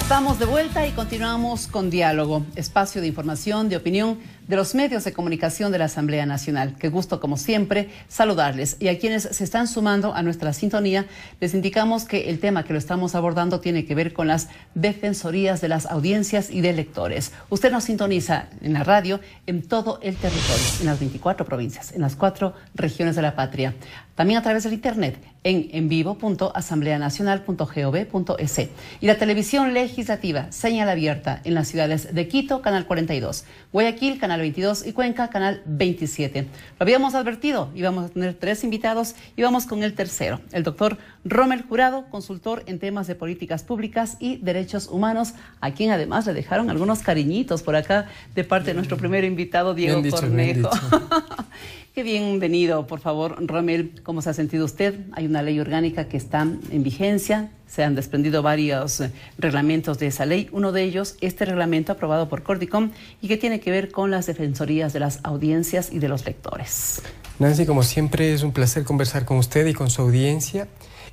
Estamos de vuelta y continuamos con Diálogo, espacio de información, de opinión de los medios de comunicación de la Asamblea Nacional. Qué gusto, como siempre, saludarles. Y a quienes se están sumando a nuestra sintonía, les indicamos que el tema que lo estamos abordando tiene que ver con las defensorías de las audiencias y de electores. Usted nos sintoniza en la radio en todo el territorio, en las 24 provincias, en las 4 regiones de la patria. También a través del internet en envivo.asambleanacional.gov.es. Y la televisión legislativa, señal abierta en las ciudades de Quito, canal 42, Guayaquil, canal 22 y Cuenca, canal 27. Lo habíamos advertido, íbamos a tener 3 invitados y vamos con el tercero, el doctor Rommel Jurado, consultor en temas de políticas públicas y derechos humanos, a quien además le dejaron algunos cariñitos por acá de parte de nuestro primer invitado, Diego Cornejo. Qué bienvenido, por favor, Rommel. ¿Cómo se ha sentido usted? Hay una ley orgánica que está en vigencia, se han desprendido varios reglamentos de esa ley. Uno de ellos, este reglamento aprobado por Cordicom y que tiene que ver con las defensorías de las audiencias y de los lectores. Nancy, como siempre, es un placer conversar con usted y con su audiencia.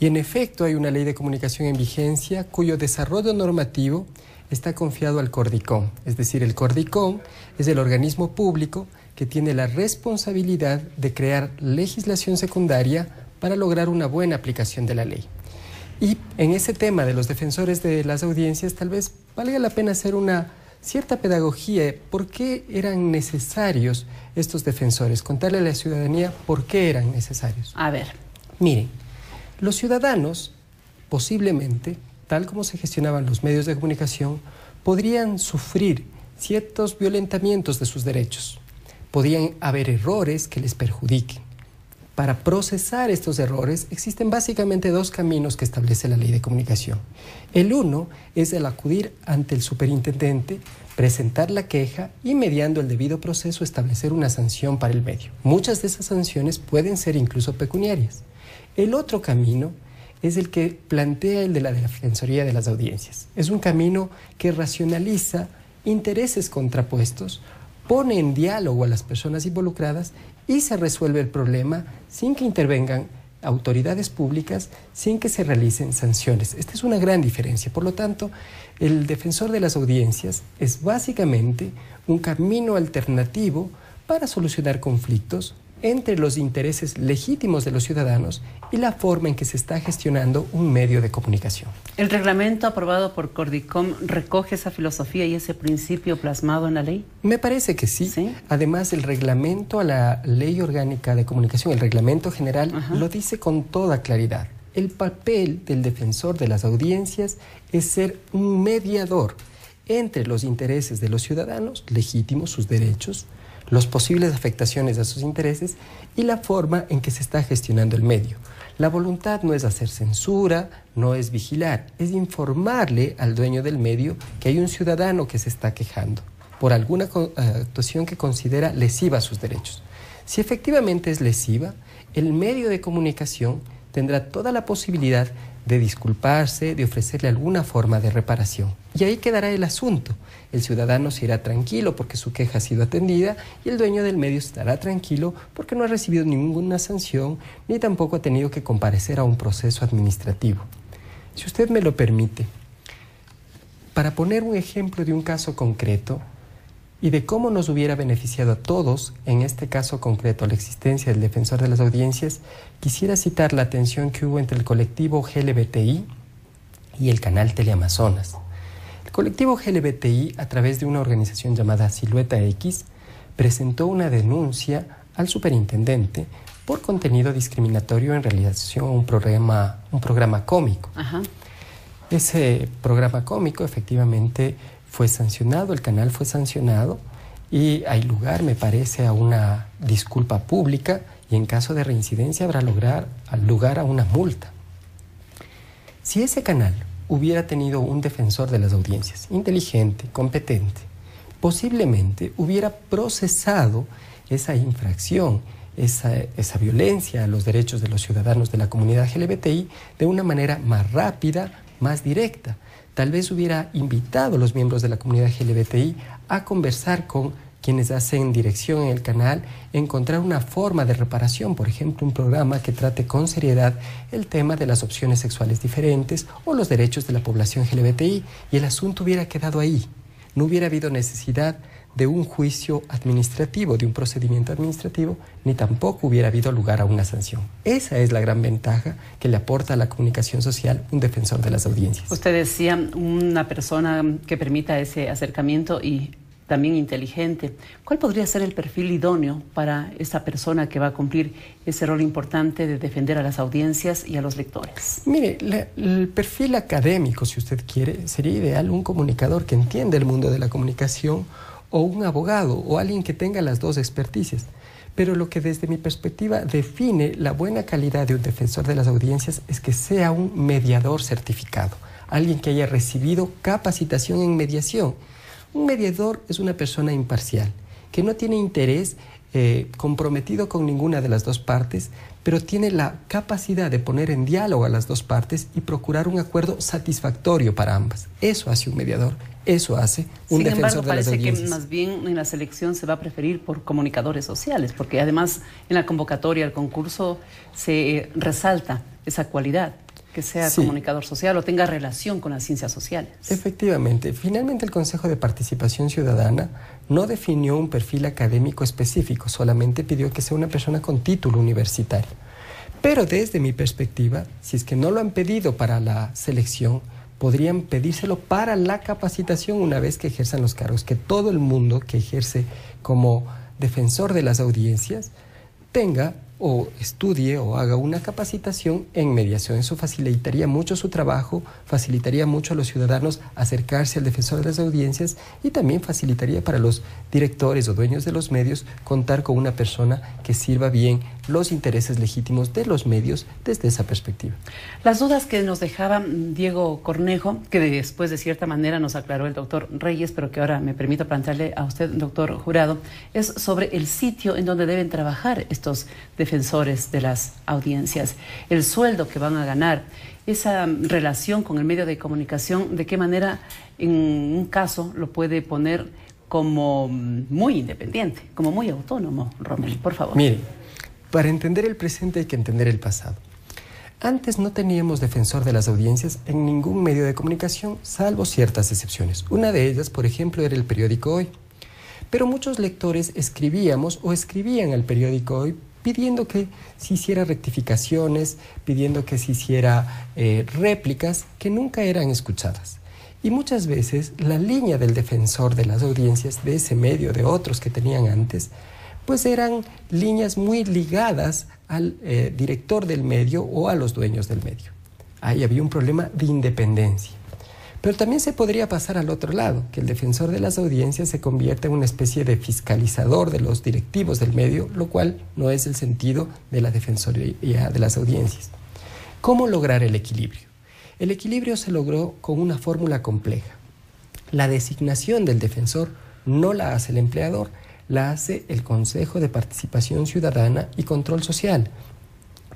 Y en efecto, hay una ley de comunicación en vigencia cuyo desarrollo normativo está confiado al Cordicom. Es decir, el Cordicom es el organismo público que tiene la responsabilidad de crear legislación secundaria para lograr una buena aplicación de la ley. Y en ese tema de los defensores de las audiencias, tal vez valga la pena hacer una cierta pedagogía. ¿Por qué eran necesarios estos defensores? Contarle a la ciudadanía por qué eran necesarios. A ver. Miren, los ciudadanos, posiblemente, tal como se gestionaban los medios de comunicación, podrían sufrir ciertos violentamientos de sus derechos. Podían haber errores que les perjudiquen. Para procesar estos errores existen básicamente 2 caminos que establece la ley de comunicación. El uno es el acudir ante el superintendente, presentar la queja y mediando el debido proceso establecer una sanción para el medio. Muchas de esas sanciones pueden ser incluso pecuniarias. El otro camino es el que plantea el de la Defensoría de las Audiencias. Es un camino que racionaliza intereses contrapuestos, pone en diálogo a las personas involucradas y se resuelve el problema sin que intervengan autoridades públicas, sin que se realicen sanciones. Esta es una gran diferencia. Por lo tanto, el defensor de las audiencias es básicamente un camino alternativo para solucionar conflictos entre los intereses legítimos de los ciudadanos y la forma en que se está gestionando un medio de comunicación. ¿El reglamento aprobado por Cordicom recoge esa filosofía y ese principio plasmado en la ley? Me parece que sí. ¿Sí? Además, el reglamento a la Ley Orgánica de Comunicación, el reglamento general, lo dice con toda claridad. El papel del defensor de las audiencias es ser un mediador entre los intereses de los ciudadanos, legítimos, sus derechos, las posibles afectaciones a sus intereses y la forma en que se está gestionando el medio. La voluntad no es hacer censura, no es vigilar, es informarle al dueño del medio que hay un ciudadano que se está quejando por alguna actuación que considera lesiva a sus derechos. Si efectivamente es lesiva, el medio de comunicación tendrá toda la posibilidad de disculparse, de ofrecerle alguna forma de reparación. Y ahí quedará el asunto. El ciudadano se irá tranquilo porque su queja ha sido atendida y el dueño del medio estará tranquilo porque no ha recibido ninguna sanción ni tampoco ha tenido que comparecer a un proceso administrativo. Si usted me lo permite, para poner un ejemplo de un caso concreto y de cómo nos hubiera beneficiado a todos, en este caso concreto, la existencia del defensor de las audiencias, quisiera citar la tensión que hubo entre el colectivo GLBTI y el canal Teleamazonas. El colectivo GLBTI, a través de una organización llamada Silueta X, presentó una denuncia al superintendente por contenido discriminatorio en relación a un programa cómico. Ese programa cómico efectivamente fue sancionado, el canal fue sancionado y hay lugar, me parece, a una disculpa pública y en caso de reincidencia habrá lugar a una multa. Si ese canal hubiera tenido un defensor de las audiencias, inteligente, competente, posiblemente hubiera procesado esa infracción, esa violencia a los derechos de los ciudadanos de la comunidad LGBTI de una manera más rápida, más directa. Tal vez hubiera invitado a los miembros de la comunidad LGBTI a conversar con quienes hacen dirección en el canal, encontrar una forma de reparación, por ejemplo, un programa que trate con seriedad el tema de las opciones sexuales diferentes o los derechos de la población LGBTI, y el asunto hubiera quedado ahí. No hubiera habido necesidad de un juicio administrativo, de un procedimiento administrativo, ni tampoco hubiera habido lugar a una sanción. Esa es la gran ventaja que le aporta a la comunicación social un defensor de las audiencias. Usted decía una persona que permita ese acercamiento y también inteligente. ¿Cuál podría ser el perfil idóneo para esa persona que va a cumplir ese rol importante de defender a las audiencias y a los lectores? Mire, el perfil académico, si usted quiere, sería ideal un comunicador que entiende el mundo de la comunicación, o un abogado, o alguien que tenga las dos experticias. Pero lo que desde mi perspectiva define la buena calidad de un defensor de las audiencias es que sea un mediador certificado, alguien que haya recibido capacitación en mediación. Un mediador es una persona imparcial, que no tiene interés comprometido con ninguna de las dos partes, pero tiene la capacidad de poner en diálogo a las dos partes y procurar un acuerdo satisfactorio para ambas. Eso hace un mediador, eso hace un defensor de las audiencias. Sin embargo, parece que más bien en la selección se va a preferir por comunicadores sociales, porque además en la convocatoria al concurso se resalta esa cualidad, que sea comunicador social o tenga relación con las ciencias sociales. Efectivamente. Finalmente, el Consejo de Participación Ciudadana no definió un perfil académico específico, solamente pidió que sea una persona con título universitario. Pero desde mi perspectiva, si es que no lo han pedido para la selección, podrían pedírselo para la capacitación una vez que ejerzan los cargos, que todo el mundo que ejerce como defensor de las audiencias tenga o estudie o haga una capacitación en mediación. Eso facilitaría mucho su trabajo, facilitaría mucho a los ciudadanos acercarse al defensor de las audiencias y también facilitaría para los directores o dueños de los medios contar con una persona que sirva bien los intereses legítimos de los medios desde esa perspectiva. Las dudas que nos dejaba Diego Cornejo, que después de cierta manera nos aclaró el doctor Reyes, pero que ahora me permito plantearle a usted, doctor Jurado, es sobre el sitio en donde deben trabajar estos defensores de las audiencias, el sueldo que van a ganar, esa relación con el medio de comunicación, de qué manera en un caso lo puede poner como muy independiente, como muy autónomo. Rommel, por favor. Mire, para entender el presente hay que entender el pasado. Antes no teníamos defensor de las audiencias en ningún medio de comunicación, salvo ciertas excepciones. Una de ellas, por ejemplo, era el periódico Hoy. Pero muchos lectores escribíamos o escribían al periódico Hoy pidiendo que se hiciera rectificaciones, pidiendo que se hiciera réplicas que nunca eran escuchadas. Y muchas veces la línea del defensor de las audiencias, de ese medio, de otros que tenían antes, pues eran líneas muy ligadas al director del medio o a los dueños del medio. Ahí había un problema de independencia. Pero también se podría pasar al otro lado, que el defensor de las audiencias se convierta en una especie de fiscalizador de los directivos del medio, lo cual no es el sentido de la defensoría de las audiencias. ¿Cómo lograr el equilibrio? El equilibrio se logró con una fórmula compleja. La designación del defensor no la hace el empleador, la hace el Consejo de Participación Ciudadana y Control Social,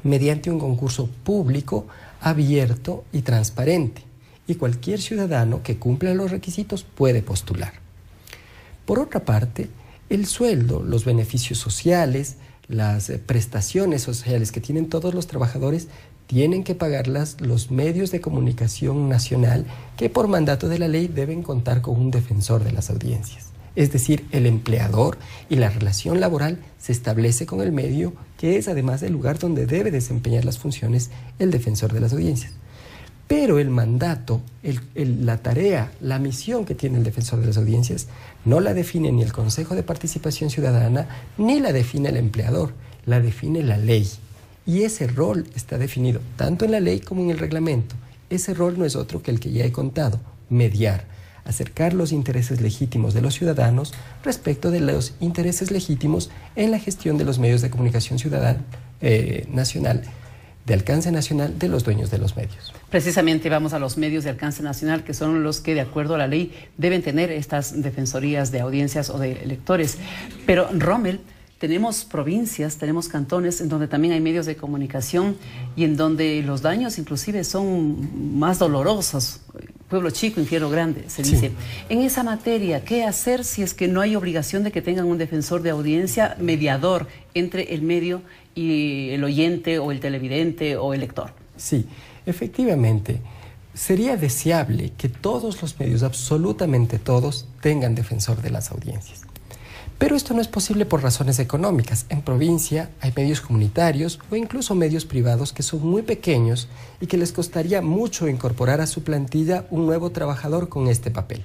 mediante un concurso público, abierto y transparente. Y cualquier ciudadano que cumpla los requisitos puede postular. Por otra parte, el sueldo, los beneficios sociales, las prestaciones sociales que tienen todos los trabajadores tienen que pagarlas los medios de comunicación nacional que por mandato de la ley deben contar con un defensor de las audiencias. Es decir, el empleador y la relación laboral se establece con el medio, que es además el lugar donde debe desempeñar las funciones el defensor de las audiencias. Pero el mandato, la tarea, la misión que tiene el defensor de las audiencias no la define ni el Consejo de Participación Ciudadana ni la define el empleador, la define la ley. Y ese rol está definido tanto en la ley como en el reglamento. Ese rol no es otro que el que ya he contado, mediar, acercar los intereses legítimos de los ciudadanos respecto de los intereses legítimos en la gestión de los medios de comunicación ciudadana nacional, de alcance nacional de los dueños de los medios. Precisamente vamos a los medios de alcance nacional, que son los que, de acuerdo a la ley, deben tener estas defensorías de audiencias o de lectores. Pero, Rommel, tenemos provincias, tenemos cantones en donde también hay medios de comunicación y en donde los daños inclusive son más dolorosos. pueblo chico, infierno grande, se dice. En esa materia, ¿qué hacer si es que no hay obligación de que tengan un defensor de audiencia mediador entre el medio y el oyente o el televidente o el lector? Sí, efectivamente. Sería deseable que todos los medios, absolutamente todos, tengan defensor de las audiencias. Pero esto no es posible por razones económicas. En provincia hay medios comunitarios o incluso medios privados que son muy pequeños y que les costaría mucho incorporar a su plantilla un nuevo trabajador con este papel.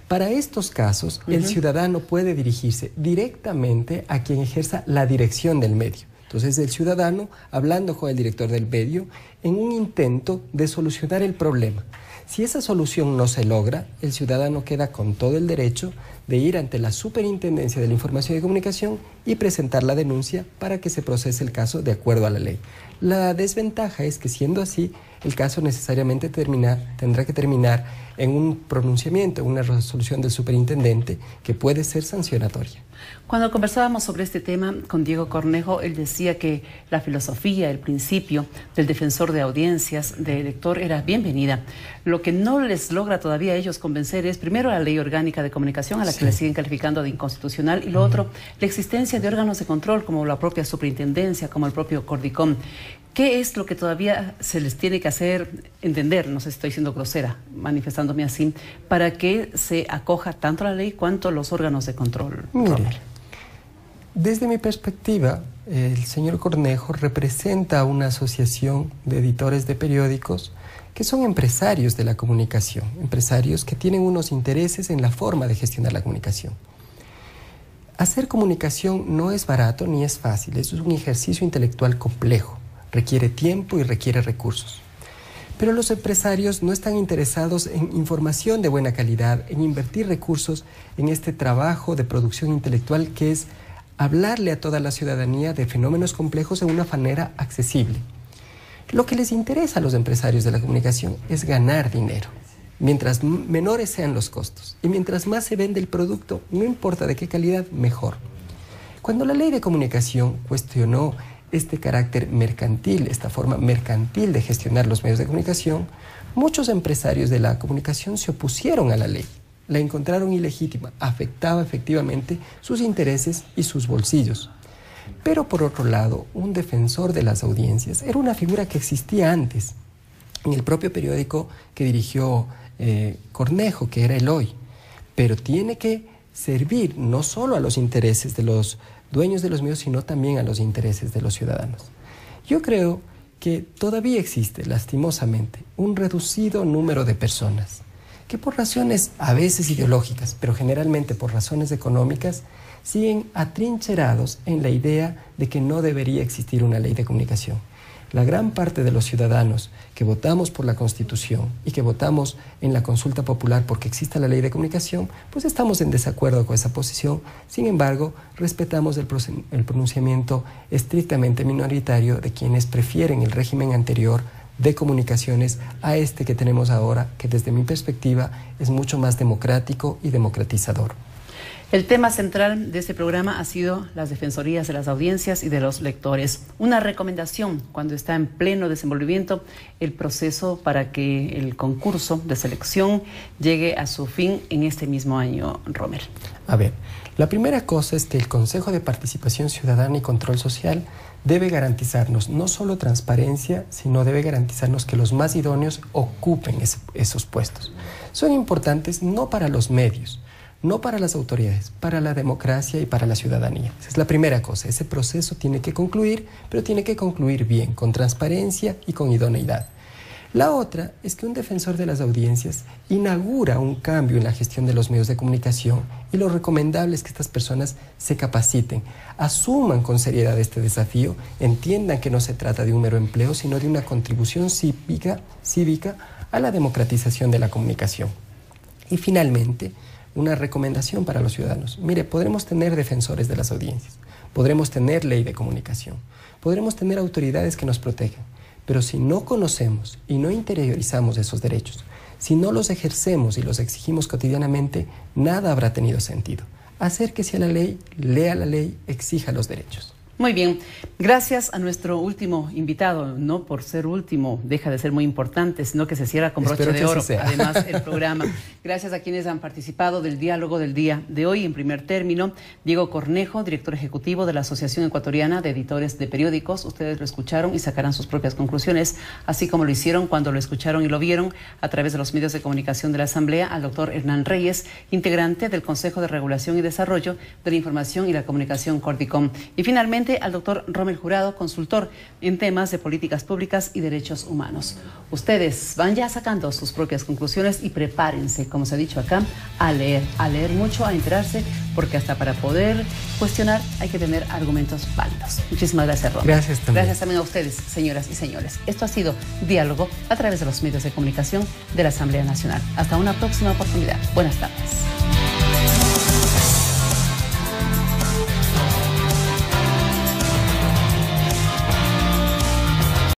Para estos casos, el ciudadano puede dirigirse directamente a quien ejerza la dirección del medio. Entonces, el ciudadano hablando con el director del medio en un intento de solucionar el problema. Si esa solución no se logra, el ciudadano queda con todo el derecho de ir ante la Superintendencia de la Información y Comunicación y presentar la denuncia para que se procese el caso de acuerdo a la ley. La desventaja es que, siendo así, el caso necesariamente tendrá que terminar en un pronunciamiento, en una resolución del superintendente que puede ser sancionatoria. Cuando conversábamos sobre este tema con Diego Cornejo, él decía que la filosofía, el principio del defensor de audiencias, del lector, era bienvenida. Lo que no les logra todavía a ellos convencer es, primero, la ley orgánica de comunicación, a la que le siguen calificando de inconstitucional, y lo otro, la existencia de órganos de control, como la propia superintendencia, como el propio Cordicom. ¿Qué es lo que todavía se les tiene que hacer entender, no sé si estoy siendo grosera, manifestándome así, para que se acoja tanto la ley cuanto los órganos de control? Mire, desde mi perspectiva, el señor Cornejo representa a una asociación de editores de periódicos que son empresarios de la comunicación, empresarios que tienen unos intereses en la forma de gestionar la comunicación. Hacer comunicación no es barato ni es fácil, eso es un ejercicio intelectual complejo. Requiere tiempo y requiere recursos. Pero los empresarios no están interesados en información de buena calidad, en invertir recursos en este trabajo de producción intelectual que es hablarle a toda la ciudadanía de fenómenos complejos de una manera accesible. Lo que les interesa a los empresarios de la comunicación es ganar dinero. Mientras menores sean los costos y mientras más se vende el producto, no importa de qué calidad, mejor. Cuando la ley de comunicación cuestionó este carácter mercantil, esta forma mercantil de gestionar los medios de comunicación, muchos empresarios de la comunicación se opusieron a la ley. La encontraron ilegítima, afectaba efectivamente sus intereses y sus bolsillos. Pero por otro lado, un defensor de las audiencias era una figura que existía antes, en el propio periódico que dirigió Cornejo, que era El Hoy, pero tiene que servir no solo a los intereses de los dueños de los medios, sino también a los intereses de los ciudadanos. Yo creo que todavía existe, lastimosamente, un reducido número de personas que por razones a veces ideológicas, pero generalmente por razones económicas, siguen atrincherados en la idea de que no debería existir una ley de comunicación. La gran parte de los ciudadanos que votamos por la Constitución y que votamos en la consulta popular porque exista la ley de comunicación, pues estamos en desacuerdo con esa posición. Sin embargo, respetamos el pronunciamiento estrictamente minoritario de quienes prefieren el régimen anterior de comunicaciones a este que tenemos ahora, que desde mi perspectiva es mucho más democrático y democratizador. El tema central de este programa ha sido las defensorías de las audiencias y de los lectores. Una recomendación cuando está en pleno desenvolvimiento el proceso para que el concurso de selección llegue a su fin en este mismo año, Rommel. A ver, la primera cosa es que el Consejo de Participación Ciudadana y Control Social debe garantizarnos no solo transparencia, sino debe garantizarnos que los más idóneos ocupen esos puestos. Son importantes no para los medios, no para las autoridades, para la democracia y para la ciudadanía. Esa es la primera cosa. Ese proceso tiene que concluir, pero tiene que concluir bien, con transparencia y con idoneidad. La otra es que un defensor de las audiencias inaugura un cambio en la gestión de los medios de comunicación y lo recomendable es que estas personas se capaciten, asuman con seriedad este desafío, entiendan que no se trata de un mero empleo, sino de una contribución cívica a la democratización de la comunicación. Y finalmente, una recomendación para los ciudadanos. Mire, podremos tener defensores de las audiencias, podremos tener ley de comunicación, podremos tener autoridades que nos protejan, pero si no conocemos y no interiorizamos esos derechos, si no los ejercemos y los exigimos cotidianamente, nada habrá tenido sentido. Acérquese a la ley, lea la ley, exija los derechos. Muy bien, gracias a nuestro último invitado, no por ser último, deja de ser muy importante, sino que se cierra con broche de oro, además el programa. Gracias a quienes han participado del diálogo del día de hoy. En primer término, Diego Cornejo, director ejecutivo de la Asociación Ecuatoriana de Editores de Periódicos. Ustedes lo escucharon y sacarán sus propias conclusiones, así como lo hicieron cuando lo escucharon y lo vieron a través de los medios de comunicación de la Asamblea, al doctor Hernán Reyes, integrante del Consejo de Regulación y Desarrollo de la Información y la Comunicación Cordicom. Y finalmente, al doctor Rommel Jurado, consultor en temas de políticas públicas y derechos humanos. Ustedes van ya sacando sus propias conclusiones y prepárense, como se ha dicho acá, a leer mucho, a enterarse, porque hasta para poder cuestionar hay que tener argumentos válidos. Muchísimas gracias, Rommel. Gracias también. Gracias también a ustedes, señoras y señores. Esto ha sido Diálogo a través de los medios de comunicación de la Asamblea Nacional. Hasta una próxima oportunidad. Buenas tardes.